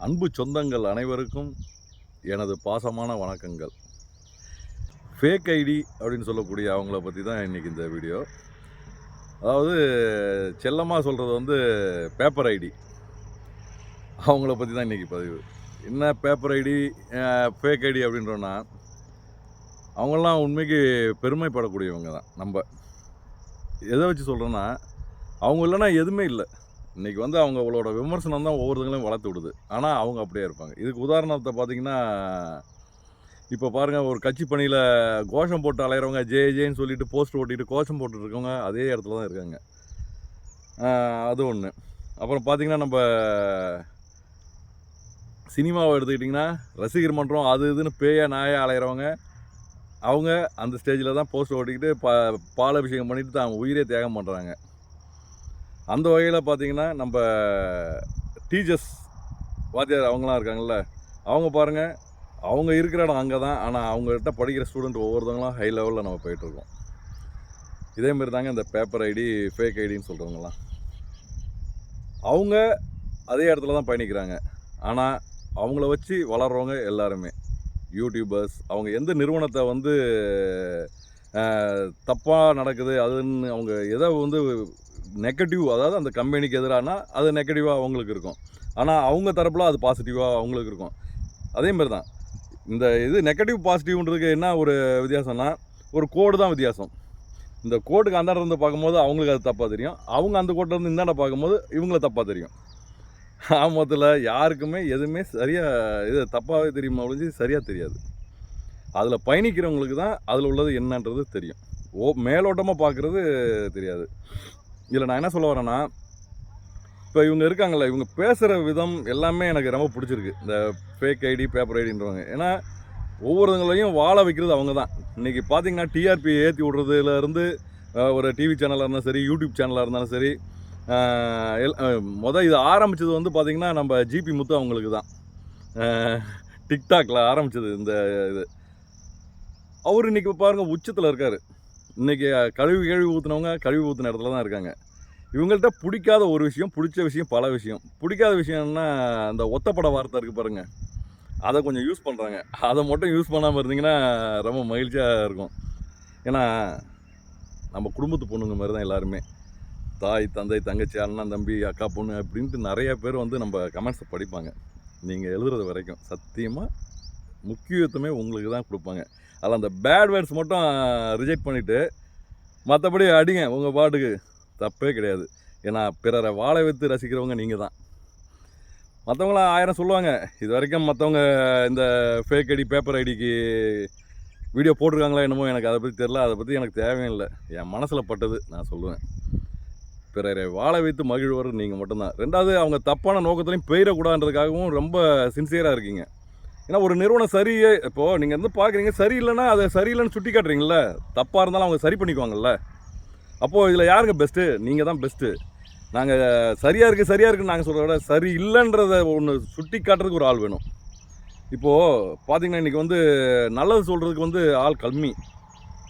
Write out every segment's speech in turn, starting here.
அன்பு சொந்தங்கள் அனைவருக்கும் எனது பாசமான வணக்கங்கள். ஃபேக் ஐடி அப்படின்னு சொல்லக்கூடிய அவங்கள பற்றி தான் இன்றைக்கி இந்த வீடியோ. அதாவது செல்லமாக சொல்கிறது வந்து பேப்பர் ஐடி, அவங்கள பற்றி தான் இன்றைக்கி பதிவு. என்ன பேப்பர் ஐடி ஃபேக் ஐடி அப்படின்றோன்னா, அவங்களாம் உண்மைக்கு பெருமைப்படக்கூடியவங்க தான். நம்ம எதை வச்சு சொல்கிறோன்னா, அவங்க இல்லைன்னா எதுவுமே இல்லை. இன்றைக்கி வந்து அவங்களோட விமர்சனம் தான் ஒவ்வொருத்தங்களையும் வளர்த்து விடுது. ஆனால் அவங்க அப்படியே இருப்பாங்க. இதுக்கு உதாரணத்தை பார்த்தீங்கன்னா, இப்போ பாருங்கள், ஒரு கட்சி பணியில் கோஷம் போட்டு அலையிறவங்க, ஜேன்னு சொல்லிட்டு போஸ்டர் ஓட்டிட்டு கோஷம் போட்டுருக்கவங்க அதே இடத்துல தான் இருக்காங்க. அது ஒன்று. அப்புறம் பார்த்திங்கன்னா, நம்ம சினிமாவை எடுத்துக்கிட்டிங்கன்னா, ரசிகர் மன்றம் அது இதுன்னு பேயா நாயாக அலையிறவங்க, அவங்க அந்த ஸ்டேஜில் தான் போஸ்டர் ஓட்டிக்கிட்டு பாலாபிஷேகம் பண்ணிவிட்டு தான் உயிரே தியாகம் பண்ணுறாங்க. அந்த வகையில் பார்த்திங்கன்னா, நம்ம டீச்சர்ஸ் வாத்தியார் அவங்களாம் இருக்காங்கள்ல, அவங்க பாருங்கள், அவங்க இருக்கிற இடம் அங்கே தான். ஆனால் அவங்கள்ட்ட படிக்கிற ஸ்டூடெண்ட் ஒவ்வொருத்தவங்களும் ஹை லெவலில் நம்ம போயிட்டுருக்கோம். இதேமாரி தாங்க இந்த பேப்பர் ஐடி, ஃபேக் ஐடின்னு சொல்கிறவங்களாம். அவங்க அதே இடத்துல தான் பயணிக்கிறாங்க. ஆனால் அவங்கள வச்சு வளர்கிறவங்க எல்லாருமே யூடியூபர்ஸ். அவங்க எந்த நிறுவனத்தை வந்து தப்பாக நடக்குது அதுன்னு அவங்க எதை வந்து நெகட்டிவ், அதாவது அந்த கம்பெனிக்கு எதிரானா அது நெகட்டிவாக அவங்களுக்கு இருக்கும். ஆனால் அவங்க தரப்பில் அது பாசிட்டிவாக அவங்களுக்கு இருக்கும். அதேமாரி தான் இந்த இது நெகட்டிவ் பாசிட்டிவ்ன்றதுக்கு என்ன ஒரு வித்தியாசம்னா, ஒரு கோடு தான் வித்தியாசம். இந்த கோடுக்கு அந்தாண்ட இருந்து பார்க்கும்போது அவங்களுக்கு அது தப்பாக தெரியும், அவங்க அந்த கோட்டிலேருந்து இந்தாண்ட பார்க்கும்போது இவங்கள தப்பாக தெரியும். ஆமத்தில் யாருக்குமே எதுவுமே சரியாக இது தப்பாகவே தெரியுமா ஒழிஞ்சு சரியாக தெரியாது. அதில் பயணிக்கிறவங்களுக்கு தான் அதில் உள்ளது என்னன்றது தெரியும். மேலோட்டமாக பார்க்குறது தெரியாது. இதில் நான் என்ன சொல்ல வரேன்னா, இப்போ இவங்க இருக்காங்கள்ல, இவங்க பேசுகிற விதம் எல்லாமே எனக்கு ரொம்ப பிடிச்சிருக்கு. இந்த ஃபேக் ஐடி, பேப்பர் ஐடின்றவங்க. ஏன்னா ஒவ்வொருத்தங்களையும் வாழ வைக்கிறது அவங்க தான். இன்றைக்கி பார்த்திங்கன்னா, டிஆர்பி ஏற்றி விட்றதுலேருந்து ஒரு டிவி சேனலாக இருந்தாலும் சரி, யூடியூப் சேனலாக இருந்தாலும் சரி, இது ஆரம்பித்தது வந்து பார்த்திங்கன்னா நம்ம ஜிபி முத்து அவங்களுக்கு தான். டிக்டாக்ல ஆரம்பித்தது இந்த இது. அவர் இன்றைக்கி பாருங்கள் உச்சத்தில் இருக்கார். இன்றைக்கி கழுவி ஊற்றுனவங்க கழுவி ஊற்றின இடத்துல தான் இருக்காங்க. இவங்கள்ட்ட பிடிக்காத ஒரு விஷயம், பிடிச்ச விஷயம் பல விஷயம். பிடிக்காத விஷயம்னா அந்த ஒத்தப்பட வார்த்தை இருக்குது பாருங்கள், அதை கொஞ்சம் யூஸ் பண்ணுறாங்க. அதை மட்டும் யூஸ் பண்ணாமல் இருந்தீங்கன்னா ரொம்ப மகிழ்ச்சியாக இருக்கும். ஏன்னா நம்ம குடும்பத்து பொண்ணுங்க மாதிரி தான் எல்லாருமே. தாய், தந்தை, தங்கச்சி, அண்ணன், தம்பி, அக்கா, பொண்ணு அப்படின்ட்டு நிறைய பேர் வந்து நம்ம கமெண்ட்ஸை படிப்பாங்க. நீங்கள் எழுதுறது வரைக்கும் சத்தியமாக முக்கியத்துவமே உங்களுக்கு தான் கொடுப்பாங்க. அதில் அந்த பேட் வேர்ட்ஸ் மட்டும் ரிஜெக்ட் பண்ணிவிட்டு மற்றபடி அடிங்க உங்கள் பாட்டுக்கு, தப்பே கிடையாது. ஏன்னா பிறரை வாழ வைத்து ரசிக்கிறவங்க நீங்கள் தான். மற்றவங்களாம் 1000 சொல்லுவாங்க. இது வரைக்கும் மற்றவங்க இந்த ஃபேக் ஐடி, பேப்பர் ஐடிக்கு வீடியோ போட்டிருக்காங்களா என்னமோ, எனக்கு அதை பற்றி தெரில. அதை பற்றி எனக்கு தேவையும் இல்லை. என் மனசில் பட்டது நான் சொல்லுவேன். பிறரை வாழ வைத்து மகிழ்வர் நீங்கள் மட்டும்தான். ரெண்டாவது, அவங்க தப்பான நோக்கத்துலையும் போயிடக்கூடாதுன்றதுக்காகவும் ரொம்ப சின்சியராக இருக்கீங்க. ஏன்னா ஒரு நிறுவனம் சரியே, இப்போது நீங்கள் வந்து பார்க்குறீங்க, சரியில்லைன்னா அதை சரியில்லைன்னு சுட்டி காட்டுறீங்கள, தப்பாக இருந்தாலும் அவங்க சரி பண்ணிக்குவாங்கல்ல. அப்போது இதில் யாருங்க பெஸ்ட்டு? நீங்கள் தான் பெஸ்ட்டு. நாங்கள் சரியாக இருக்குன்னு நாங்கள் சொல்கிறத விட சரி இல்லைன்றதை ஒன்று சுட்டி காட்டுறதுக்கு ஒரு ஆள் வேணும். இப்போது பார்த்திங்கன்னா, இன்றைக்கி வந்து நல்லது சொல்கிறதுக்கு வந்து ஆள் கம்மி.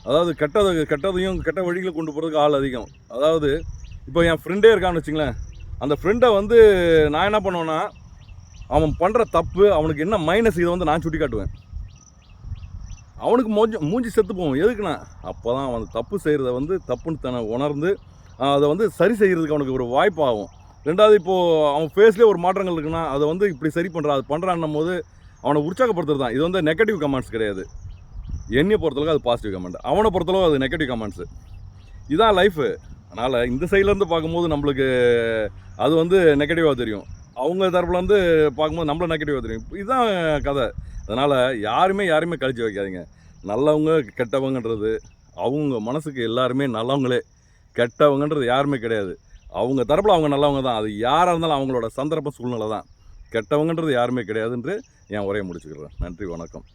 அதாவது கெட்டதையும் கெட்ட வழிகளை கொண்டு போகிறதுக்கு ஆள் அதிகம். அதாவது இப்போ என் ஃப்ரெண்டே இருக்கான்னு வச்சுங்களேன், அந்த ஃப்ரெண்டை வந்து நான் என்ன பண்ணுவேன்னா, அவன் பண்ணுற தப்பு, அவனுக்கு என்ன மைனஸ், இதை வந்து நான் சுட்டி காட்டுவேன். அவனுக்கு மூஞ்சி செத்து போகும். எதுக்குண்ணா, அப்போ தான் அவன் தப்பு செய்கிறத வந்து தப்புன்னு தானே உணர்ந்து அதை வந்து சரி செய்கிறதுக்கு அவனுக்கு ஒரு வாய்ப்பாகும். ரெண்டாவது, இப்போது அவன் ஃபேஸ்லேயே ஒரு மாற்றங்கள் இருக்குன்னா அதை வந்து இப்படி சரி பண்ணுறான், அது பண்ணுறான்னும் போது அவனை உற்சாகப்படுத்துறது தான். இது வந்து நெகட்டிவ் கமெண்ட்ஸ் கிடையாது. என்னையை பொறுத்தளவுக்கு அது பாசிட்டிவ் கமெண்ட், அவனை பொறுத்தளவு அது நெகட்டிவ் கமெண்ட்ஸு. இதுதான் லைஃபு. அதனால் இந்த சைட்லேருந்து பார்க்கும்போது நம்மளுக்கு அது வந்து நெகட்டிவாக தெரியும், அவங்க தரப்புலேருந்து பார்க்கும்போது நம்மள நெகட்டிவாக தெரியும். இதுதான் கதை. அதனால் யாருமே கழிச்சு வைக்காதீங்க. நல்லவங்க கெட்டவங்கன்றது அவங்க மனசுக்கு எல்லாருமே நல்லவங்களே. கெட்டவங்கன்றது யாருமே கிடையாது. அவங்க தரப்பில் அவங்க நல்லவங்க தான். அது யாராக இருந்தாலும் அவங்களோட சந்தர்ப்ப சூழ்நிலை தான். கெட்டவங்கன்றது யாருமே கிடையாதுன்று என் உரையை முடிச்சுக்கிறேன். நன்றி, வணக்கம்.